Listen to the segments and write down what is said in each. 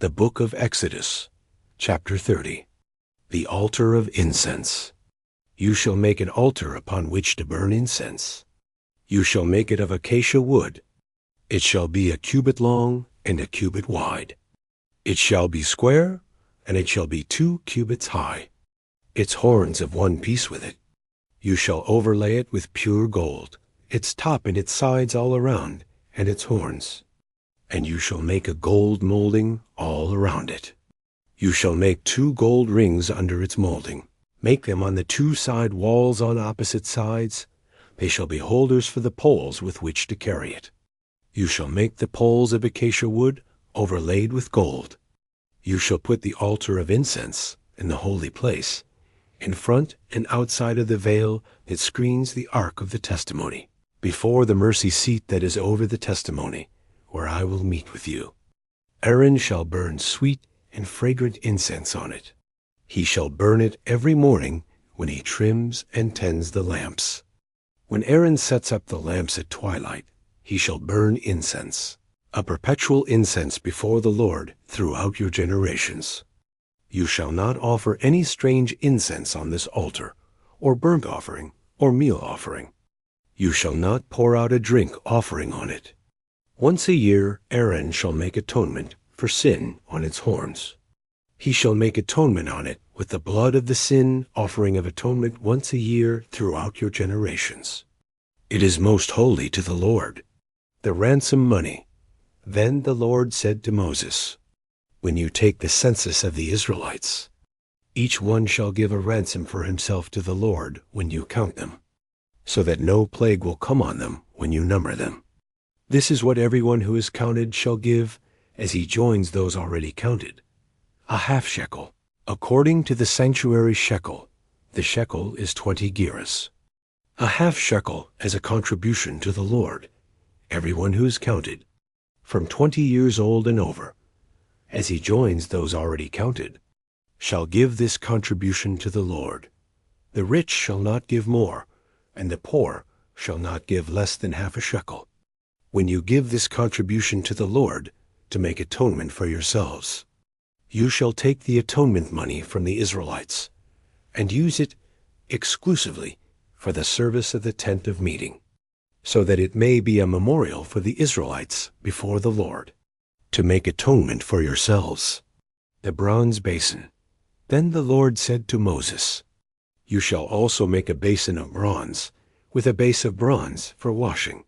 The Book of Exodus, chapter 30. The altar of incense. You shall make an altar upon which to burn incense. You shall make it of acacia wood. It shall be a cubit long and a cubit wide. It shall be square, and it shall be 2 cubits high. Its horns of one piece with it. You shall overlay it with pure gold, its top and its sides all around, and its horns. And you shall make a gold molding all around it. You shall make 2 gold rings under its molding. Make them on the 2 side walls on opposite sides. They shall be holders for the poles with which to carry it. You shall make the poles of acacia wood overlaid with gold. You shall put the altar of incense in the holy place, in front and outside of the veil that screens the ark of the testimony, before the mercy seat that is over the testimony, where I will meet with you. Aaron shall burn sweet and fragrant incense on it. He shall burn it every morning when he trims and tends the lamps. When Aaron sets up the lamps at twilight, he shall burn incense, a perpetual incense before the Lord throughout your generations. You shall not offer any strange incense on this altar, or burnt offering, or meal offering. You shall not pour out a drink offering on it. Once a year Aaron shall make atonement for sin on its horns. He shall make atonement on it with the blood of the sin offering of atonement once a year throughout your generations. It is most holy to the Lord. The ransom money. Then the Lord said to Moses, when you take the census of the Israelites, each one shall give a ransom for himself to the Lord when you count them, so that no plague will come on them when you number them. This is what everyone who is counted shall give as he joins those already counted. A half shekel. According to the sanctuary shekel, the shekel is 20 gerahs. A half shekel as a contribution to the Lord, everyone who is counted, from 20 years old and over, as he joins those already counted, shall give this contribution to the Lord. The rich shall not give more, and the poor shall not give less than half a shekel, when you give this contribution to the Lord to make atonement for yourselves. You shall take the atonement money from the Israelites and use it exclusively for the service of the tent of meeting, so that it may be a memorial for the Israelites before the Lord, to make atonement for yourselves. The bronze basin. Then the Lord said to Moses, you shall also make a basin of bronze, with a base of bronze for washing.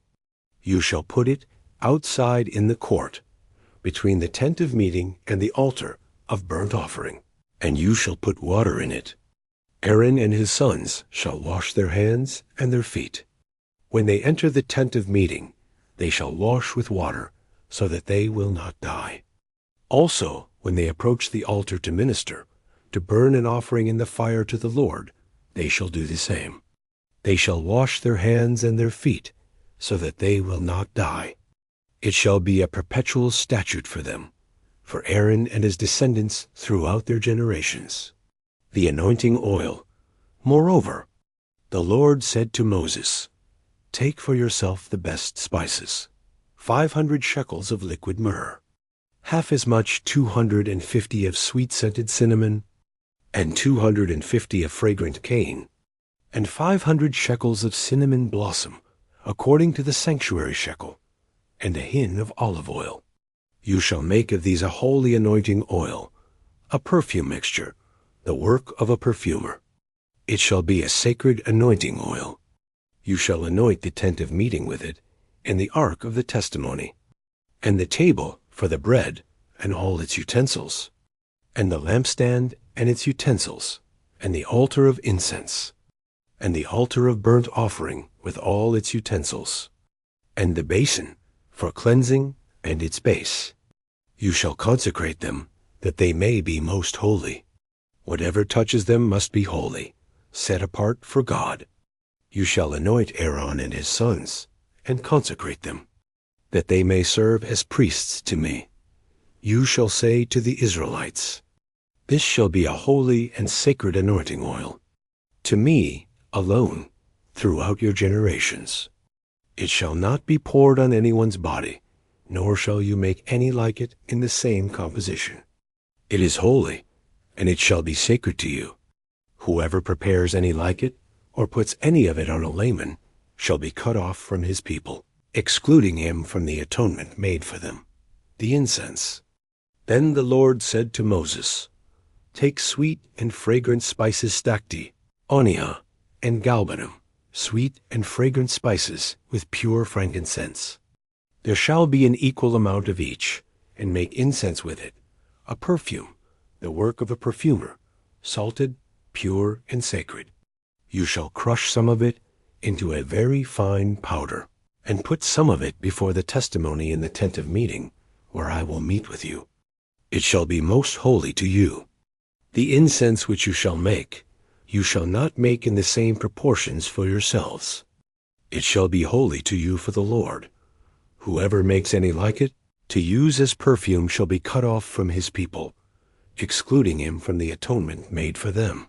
You shall put it outside in the court, between the tent of meeting and the altar of burnt offering, and you shall put water in it. Aaron and his sons shall wash their hands and their feet. When they enter the tent of meeting, they shall wash with water, so that they will not die. Also, when they approach the altar to minister, to burn an offering in the fire to the Lord, they shall do the same. They shall wash their hands and their feet, so that they will not die. It shall be a perpetual statute for them, for Aaron and his descendants throughout their generations. The anointing oil. Moreover, the Lord said to Moses, take for yourself the best spices, 500 shekels of liquid myrrh, half as much 250 of sweet-scented cinnamon, and 250 of fragrant cane, and 500 shekels of cinnamon blossom, according to the sanctuary shekel, and a hin of olive oil. You shall make of these a holy anointing oil, a perfume mixture, the work of a perfumer. It shall be a sacred anointing oil. You shall anoint the tent of meeting with it, and the ark of the testimony, and the table for the bread and all its utensils, and the lampstand and its utensils, and the altar of incense, and the altar of burnt offering with all its utensils, and the basin for cleansing and its base. You shall consecrate them, that they may be most holy. Whatever touches them must be holy, set apart for God. You shall anoint Aaron and his sons, and consecrate them, that they may serve as priests to me. You shall say to the Israelites, this shall be a holy and sacred anointing oil, to me alone, throughout your generations. It shall not be poured on anyone's body, nor shall you make any like it in the same composition. It is holy, and it shall be sacred to you. Whoever prepares any like it, or puts any of it on a layman, shall be cut off from his people, excluding him from the atonement made for them, the incense. Then the Lord said to Moses, Take sweet and fragrant spices stacte, onyha, and galbanum, sweet and fragrant spices with pure frankincense. There shall be an equal amount of each, and make incense with it, a perfume, the work of a perfumer, salted, pure, and sacred. You shall crush some of it into a very fine powder, and put some of it before the testimony in the tent of meeting, where I will meet with you. It shall be most holy to you. The incense which you shall make, you shall not make in the same proportions for yourselves. It shall be holy to you for the Lord. Whoever makes any like it, to use as perfume shall be cut off from his people, excluding him from the atonement made for them.